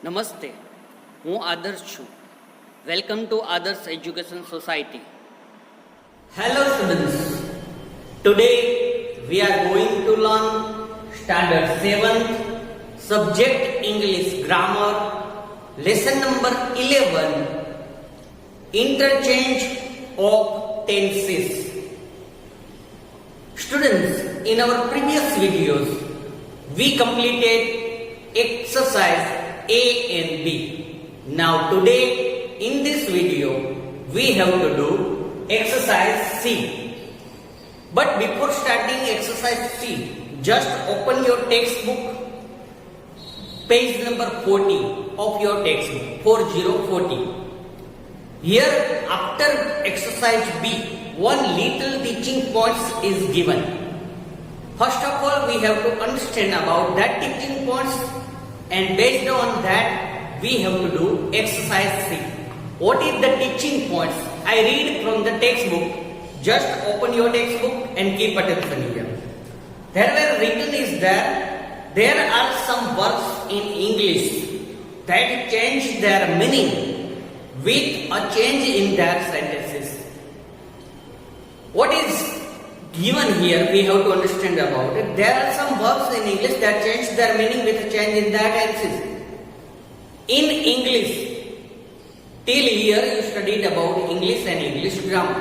નમસ્તે, હું આદર્શ છું. વેલકમ ટુ આદર્શ education society. Hello students, today we are going to learn standard 7th subject English grammar lesson number 11 interchange of tenses. Students, in our previous videos we completed exercise A and B. Now today in this video we have to do exercise C. But before starting exercise C, just open your textbook, page number 40 of your textbook, 4040. Here after exercise B, one little teaching points is given. First of all, we have to understand about that teaching points, and based on that we have to do exercise C. What is the teaching points? I read from the textbook. Just open your textbook and keep attention here. There were written is that there are some words in English that change their meaning with a change in their sentences. What is given here we have to understand about it. There are some verbs in English that change their meaning with a change in their tenses. In English, till here you studied about English and English grammar.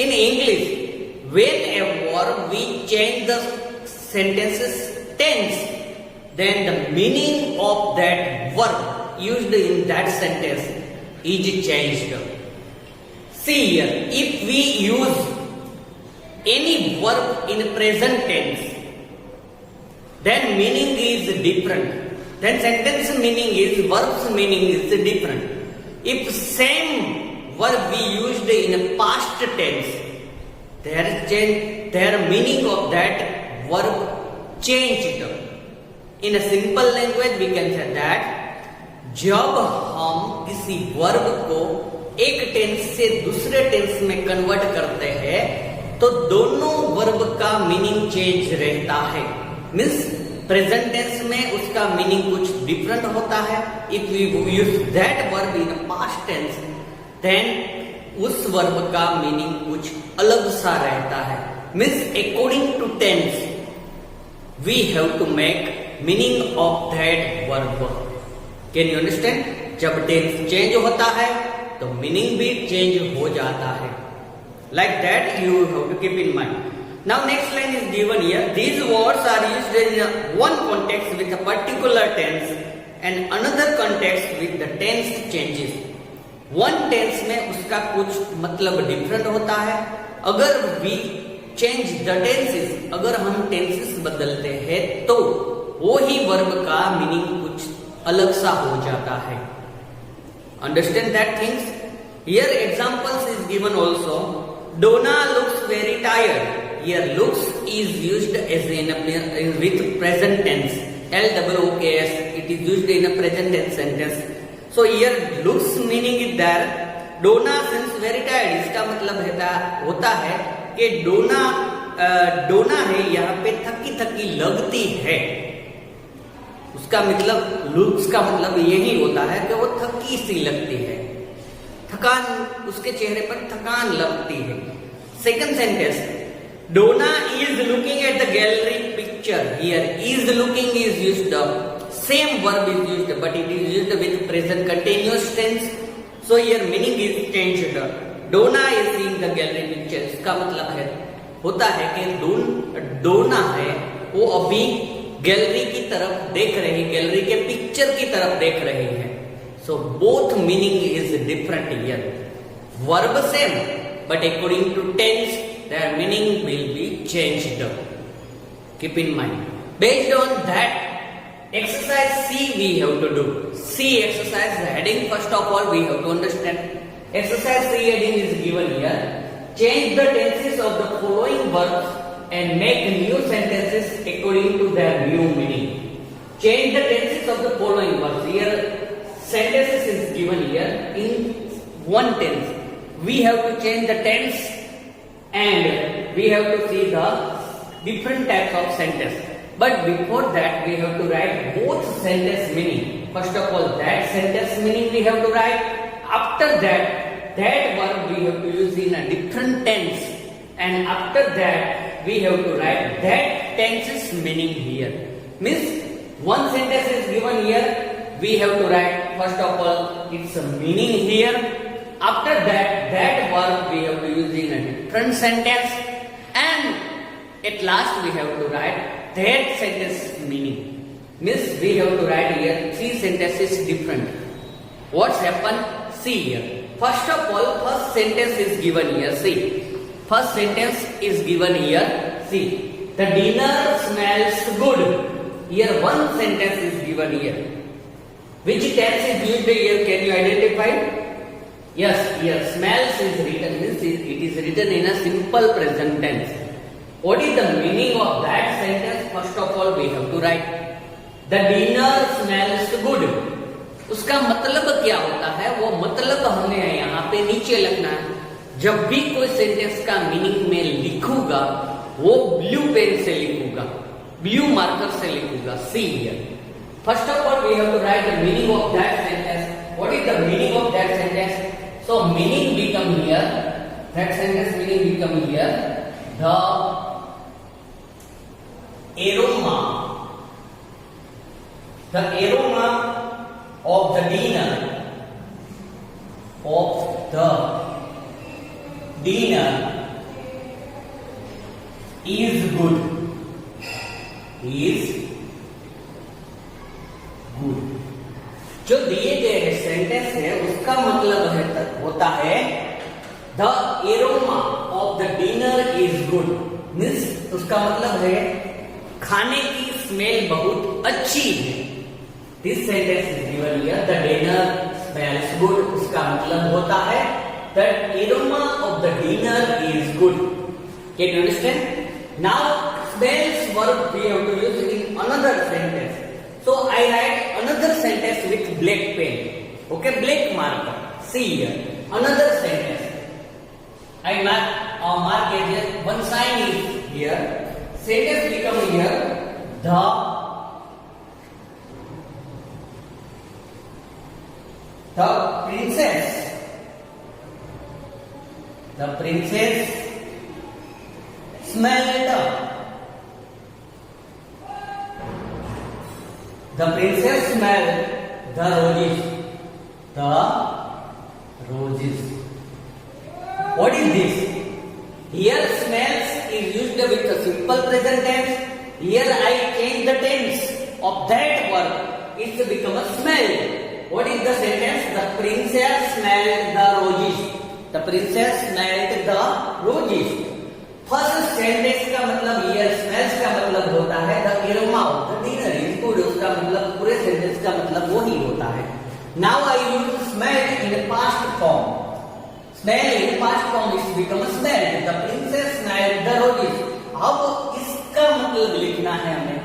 In English, whenever we change the sentences tense, then the meaning of that verb used in that sentence is changed. See here, if we use any verb in present tense, then meaning is different. Then sentence meaning is, verb's meaning is different. If same verb we used in past tense, their meaning of that verb changed. In a simple language we can say that जब हम किसी verb को एक tense से दूसरे tense में convert करते हैं तो दोनों वर्ब का मीनिंग चेंज रहता है. मीन्स प्रेजेंट टेंस में उसका मीनिंग कुछ डिफरेंट होता है. If we use that verb in past tense, then उस वर्ब का मीनिंग कुछ अलग सा रहता है. Means according to tense we have to make meaning of that verb. Can you understand? जब टेंस चेंज होता है तो मीनिंग भी चेंज हो जाता है. Like that you have to keep in mind. Now next line is given here. These words are used in one context with a particular tense and another context with the tense changes. One tense में उसका कुछ मतलब different होता है. अगर we change the tenses, अगर हम tenses बदलते हैं तो वो ही verb का meaning कुछ अलग सा हो जाता है. Understand that things? Here examples is given also. Donna looks very tired. Here looks is used as with present tense. L-O-O-K-S. It is used in a present tense sentence. So here looks meaning is there. Donna seems very tired. इसका मतलब होता है कि डोना है यहाँ पे थकी थकी लगती है. उसका मतलब लुक्स का मतलब यही होता है कि वो थकी सी लगती है. थकान, उसके चेहरे पर थकान लगती है. Second sentence, Donna is looking at the gallery picture. Here is looking is used, same verb is used but it is used with present continuous tense. So here meaning is changed. Donna is seeing the gallery picture. इसका मतलब होता है कि डोना है वो अभी gallery की तरफ देख रही, गैलरी के पिक्चर की तरफ देख रही है. So both meaning is different here. Verb same, but according to tense, their meaning will be changed. Keep in mind. Based on that, exercise C we have to do. C exercise heading. First of all, we have to understand. Exercise C heading is given here. Change the tenses of the following verbs and make new sentences according to their new meaning. Change the tenses of the following verbs. Here sentences is given here in one tense. We have to change the tense and we have to see the different types of sentence. But before that, we have to write both sentence meaning. First of all, that sentence meaning we have to write. After that, that verb we have to use in a different tense. And after that, we have to write that tense's meaning here. Means, one sentence is given here, we have to write, first of all, its meaning here. After that, that verb we have to use in a different sentence. And at last, we have to write that sentence meaning. Means, we have to write here 3 sentences different. What's happened? See here. First of all, first sentence is given here. See. First sentence is given here. See. The dinner smells good. Here one sentence is given here. Which tense is used here? Can you identify? Yes, here smells is written. Means it is written in a simple present tense. What is the meaning of that sentence? First of all, we have to write. The dinner smells good. उसका मतलब क्या होता है? वो मतलब हमें यहाँ पे नीचे लिखना है. जब भी कोई सेंटेंस का मीनिंग में लिखूंगा, वो ब्लू पेन से लिखूंगा, ब्लू मार्कर से लिखूंगा. See here. First of all we have to write the meaning of that sentence. What is the meaning of that sentence? So meaning become here, that sentence meaning become here, the aroma of the dinner is good. जो दिए गए sentence है उसका मतलब होता है the aroma of the dinner is good. Means उसका मतलब है खाने की स्मेल बहुत अच्छी है. This sentence is given here, the dinner smells good. उसका मतलब होता है the aroma of the dinner is good. Can you understand? Now smells verb we have to use in another sentence. So I write another sentence with black pen. Okay, black marker. See here, another sentence. I mark here. One sign is here. Sentence become here. The princess smelled. The princess smelled the roses. What is this? Here smells is used with a simple present tense. Here I change the tense of that verb. It's become a smell. What is the sentence? The princess smelled the roses. The princess smelled the roses. First sentence का मतलब here smells का मतलब होता है the aroma of the dinner is good. उसका मतलब पूरे sentence का मतलब वो ही होता है. Now I use smell in past form. Smell in past form is become smell. The princess smelled the roses. अब इसका मतलब लिखना है हमें.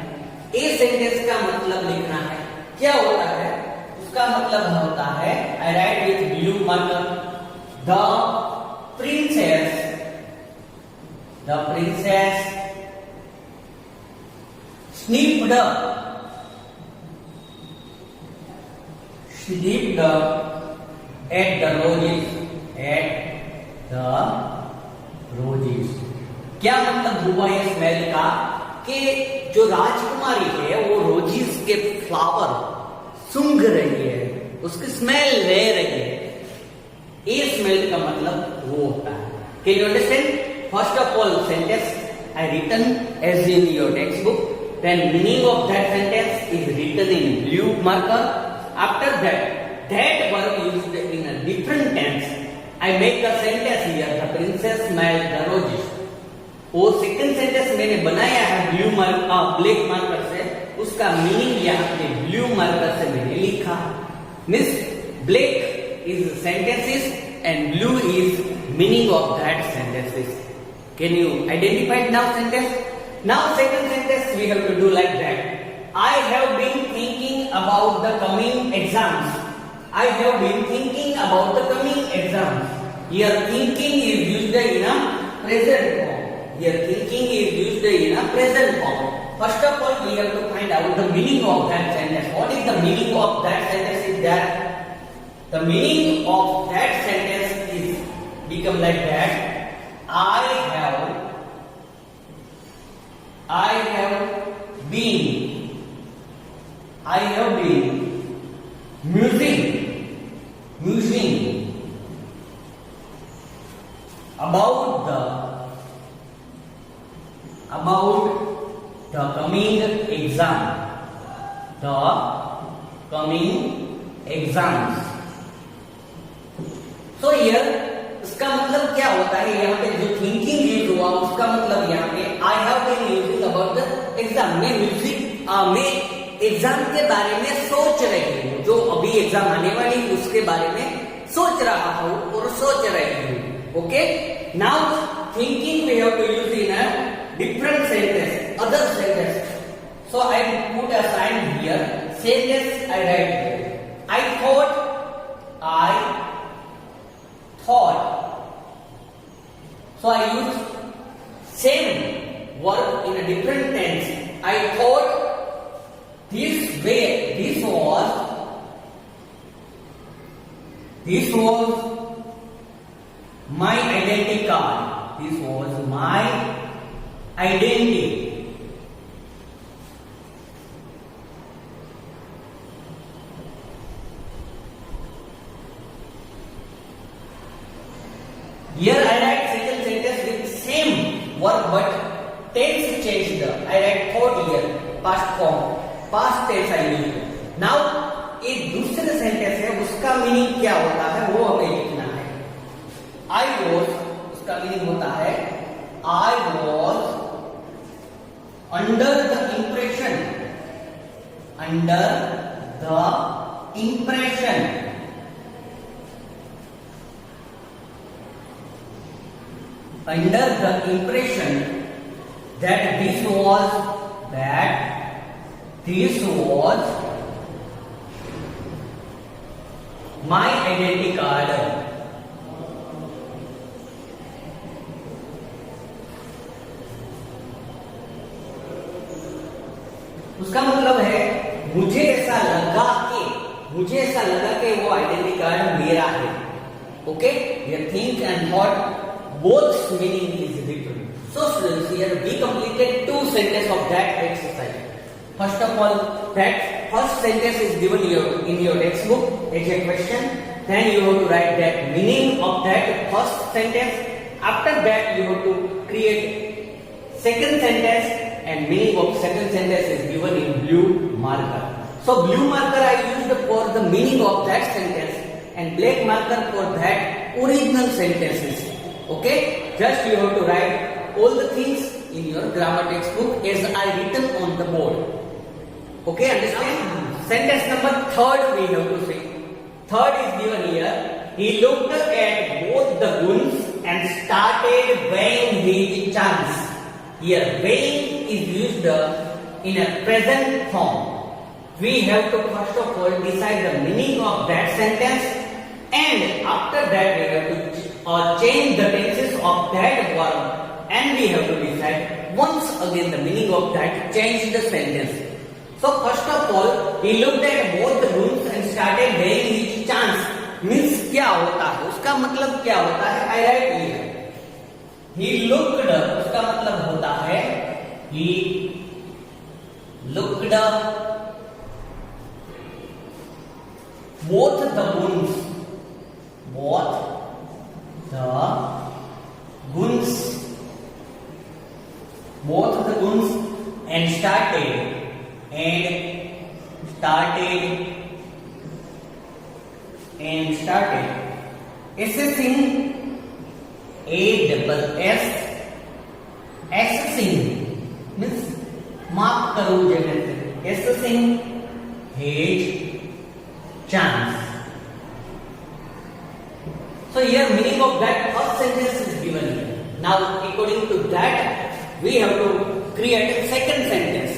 ए सेंटेंस का मतलब लिखना है. क्या होता है? उसका मतलब होता है I write with blue marker the princess sniffed at the roses. क्या मतलब हुआ ये स्मेल का? कि जो राजकुमारी है वो रोजीज के फ्लावर सूंघ रही है, उसकी स्मेल ले रही है. ये स्मेल का मतलब वो होता है. Can you understand? First of all, sentence I written as in your textbook. Then meaning of that sentence is written in blue marker. After that verb used in a different tense. I make a sentence here. The princess smelled the roses. वो second sentence मैंने बनाया है black marker से. उसका meaning यहाँ पे blue marker से मैंने लिखा. Means black is sentences and blue is meaning of that sentences. Can you identify now sentence? Now second sentence we have to do like that. I have been thinking about the coming exams. I have been thinking about the coming exams. Here thinking is used in a present form. Here thinking is used in a present form. first of all we have to find out the meaning of that sentence. What is the meaning of that sentence? Is that the meaning of that sentence is become like that: I have been musing about the coming exams. So here इसका मतलब क्या होता है? यहाँ पे जो thinking use हुआ उसका मतलब यहाँ पे I have been using about the exam. मैं एग्जाम के बारे में सोच रही हूँ, जो अभी एग्जाम आने वाली उसके बारे में सोच रहा हूँ और सोच रही हूँ। Okay, now thinking we have to use in a different sentence, other sentence. So I put a sign here, sentence I write here, I thought. So I use same verb in a different tense. I thought this was my identity card. This was my identity. Here I write second sentence with same verb but tense changed. I write thought here, past form, past tense I use. Now एक दूसरे sentence है, उसका meaning क्या होता है वो हमें लिखना है। I was, उसका मीनिंग होता है I was under the impression that this was my identity card. उसका मतलब है मुझे ऐसा लगा कि वो आइडेंटिटी कार्ड मेरा है। ओके, ये think and thought both meaning is different. So students, here we completed two sentences of that exercise. First of all, that first sentence is given in your textbook as a question. Then you have to write that meaning of that first sentence. After that, you have to create second sentence, and meaning of second sentence is given in blue marker. So blue marker I used for the meaning of that sentence, and black marker for that original sentences. Okay, just you have to write all the things in your grammar textbook as I written on the board. Okay, understand? Sentence number third we have to say. Third is given here. He looked at both the guns and started weighing his chance. Here, weighing is used in a present form. We have to first of all decide the meaning of that sentence, and after that we have to change the tenses of that verb, and we have to decide once again the meaning of that changed sentence. So first of all, he looked at both the rooms and started weighing his chance. Means क्या होता है, उसका मतलब क्या होता है? I write here. He looked, उसका मतलब होता है he looked both the guns and started assessing assessing means माप करो जगह assessing his chance. So here meaning of that first sentence is given. Now according to that we have to create a second sentence.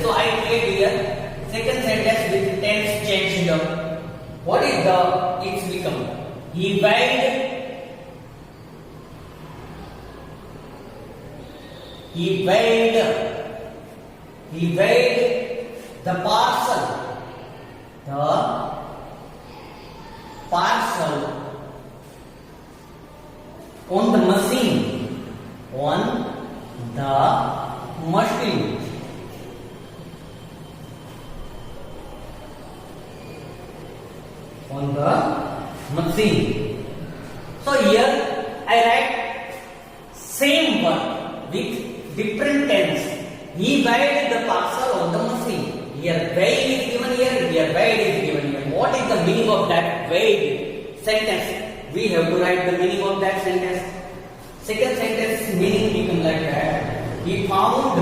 So I create here second sentence with tense changed. What is it's become? He weighed He weighed the parcel. The parcel on the machine. On the machine. On the machine. So here I write same word with different tense. He weighed the parcel on the machine. Here weighed is given here. Here weighed is given here. What is the meaning of that weighed sentence? We have to write the meaning of that sentence. Second sentence meaning become like that. He found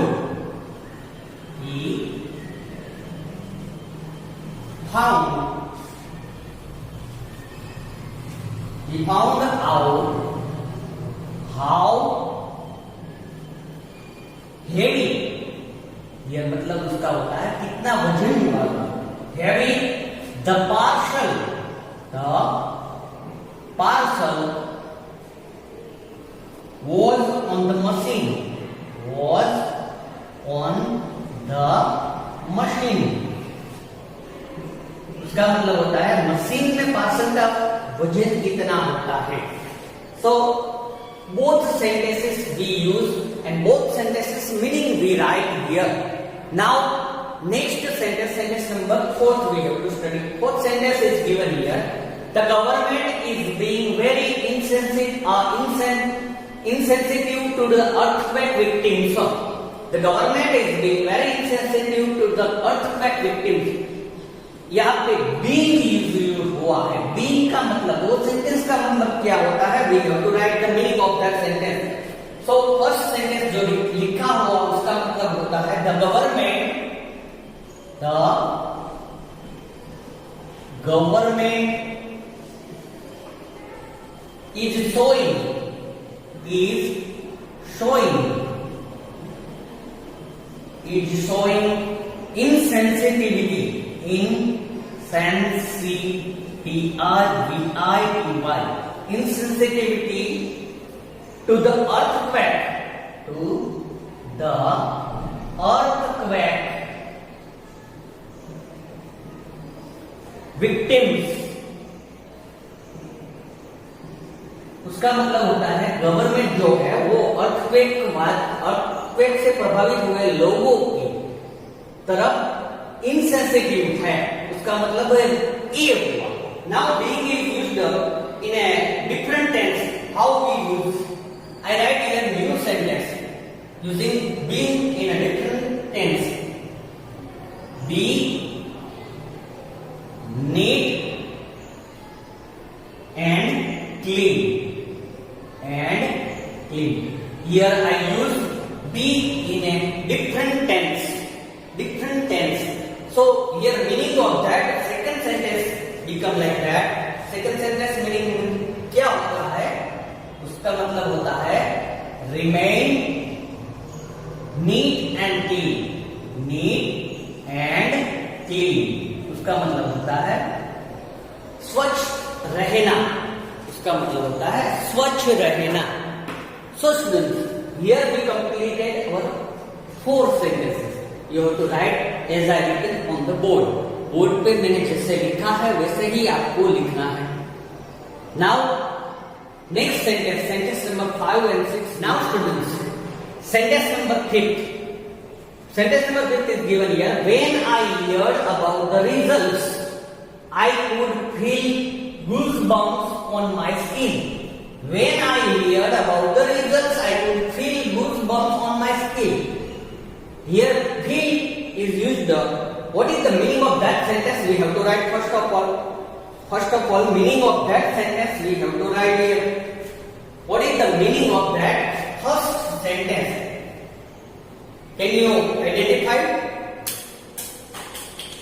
out how heavy, यह मतलब उसका होता है कितना वजन वाला. Heavy the parcel was on the machine. उसका मतलब होता है मशीन में पार्सल का वजन कितना होता है. So both sentences we use and both sentences meaning we write here. Now next sentence number 4 we have to study. Fourth sentence is given here. The government is being very insensitive to the earthquake victims. The government is being very insensitive to the earthquake victims. यहाँ पे being use हुआ है. being का मतलब वो sentence का मतलब क्या होता है? We have to write the meaning of that sentence. So first sentence जो लिखा हुआ उसका मतलब होता है the government is showing insensitivity insensitivity to the earthquake victims. उसका मतलब होता है गवर्नमेंट जो है वो अर्थक्वेक से प्रभावित हुए लोगों की तरफ इनसेंसिटिव है. उसका मतलब ये हुआ. Now being is used in a different tense. How we use? I write here new sentence using being in a different tense. Be neat and clean. Here I use be in a different tense. So here meaning of that second sentence become like that. Second sentence meaning क्या होता है? उसका मतलब होता है remain neat and clean. उसका मतलब होता है स्वच्छ रहना. उसका मतलब होता है स्वच्छ रहना. So students, here we completed our 4 sentences. You have to write as I written on the board. Board पे मैंने जैसे लिखा है वैसे ही आपको लिखना है. Now next sentence number 5 and 6. Now students, sentence number 5. Sentence number 5 is given here. When I heard about the results, I could feel goosebumps on my skin. When I heard about the results, I could feel goosebumps on my skin. Here feel is used. What is the meaning of that sentence? We have to write first of all meaning of that sentence we have to write here. What is the meaning of that first sentence? Can you identify?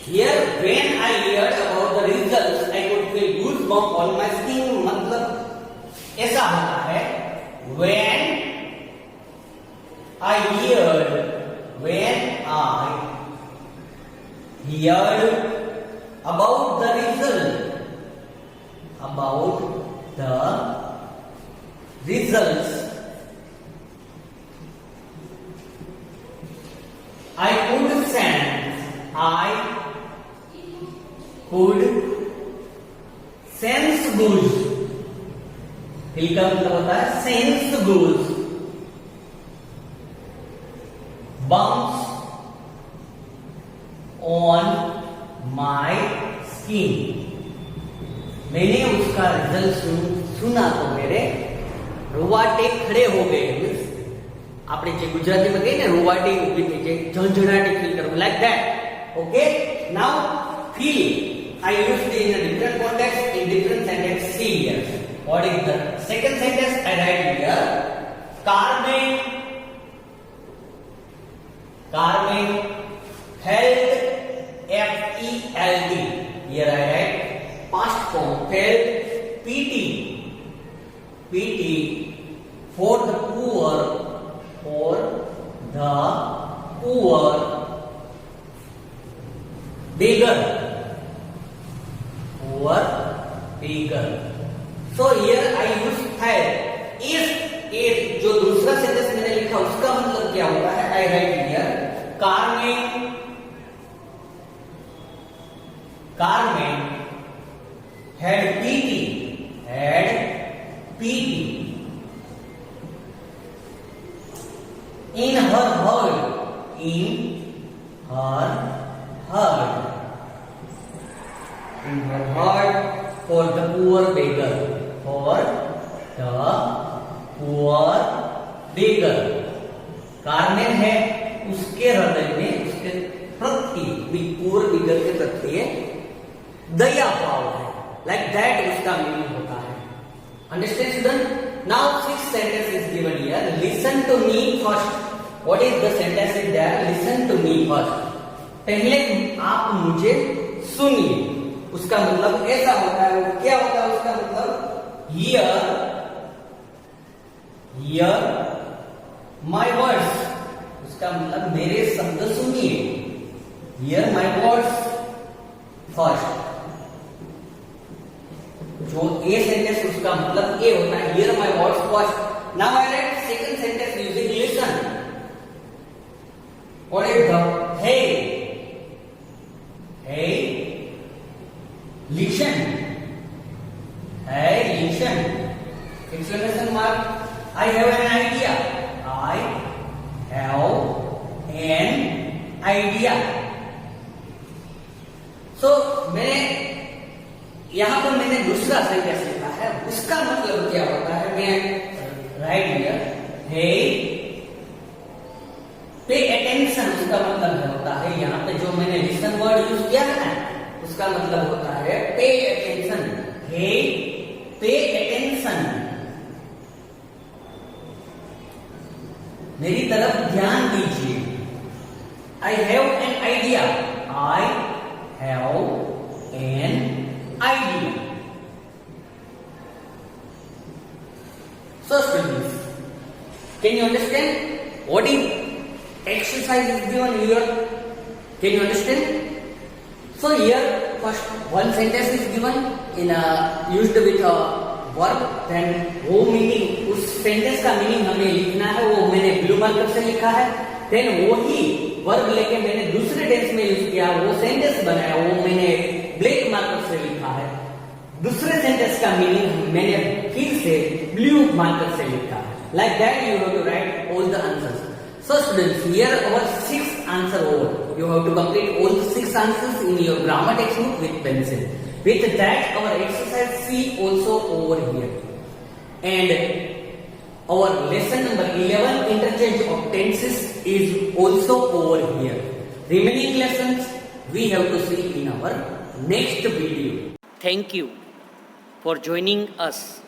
Here when I heard about the results I could feel goosebumps on my skin. मतलब ऐसा होता है when I heard about the results I could sense. I could sense goods. feel का मतलब होता है sense goods. Bumps on my skin. मैंने उसका रिजल्ट सुना तो मेरे रोवाटे खड़े हो गए. આપણે જે ગુજરાતીમાં કહીએ ને રોવાટી ઊભી થઈ જાય, ઝંઝણાટી ફીલ કરવું, like that. Okay, now feel I used in a different context in different sentence. See here, what is the second sentence I write here? Carmen felt, F-E-L-D. Here I write past form, felt, pity for the poor beggar. So here I use felt. If जो दूसरा sentence मैंने लिखा उसका मतलब क्या होता है? I write here Carmen had pity in her heart for the poor beggar. Carmen है उसके हृदय में उसके प्रति पूर बिगर के प्रति दया भाव है. लाइक दैट उसका मीनिंग होता है. Understand student? Now six sentence is given here. Listen to me first. What is the sentence is there? Listen to me first. पहले आप मुझे सुनिए. उसका मतलब ऐसा होता है. क्या होता है उसका मतलब? Hear my words. उसका मतलब मेरे शब्द सुनिए. Hear my words first. जो ए सेंटेंस उसका मतलब ए होता है. Hear my words first. Now I write second sentence using listen. What is the? Hey listen. Exclamation mark. I have an idea. So मैंने यहां पर मैंने दूसरा सेंटेंस लिखा है. उसका मतलब क्या होता है? मैं right here hey pay attention. उसका मतलब होता है यहां पे जो मैंने लिसन वर्ड यूज किया है ना, उसका मतलब होता है पे अटेंशन. हे पे अटेंशन. मेरी तरफ ध्यान दीजिए. I have an idea. So students, can you understand what is exercise is given here? Can you understand? So here first one sentence is given in used with a verb. Then वो meaning उस sentence का meaning हमें लिखना है. वो मैंने blue marker से लिखा है. Then वही verb लेके मैंने दूसरे टेंस में यूज किया. वो sentence बनाया. वो मैंने ब्लैक मार्कर से लिखा है. दूसरे सेंटेंस का मीनिंग मैंने फिर से ब्लू मार्कर से लिखा. Like that you have to write all the answers. So students, here our 6th answer over. You have to complete all the 6 answers in your grammar textbook with pencil. With that, our exercise C also over here. And our lesson number 11, interchange of tenses, is also over here. Remaining lessons we have to see in our next video. Thank you for joining us.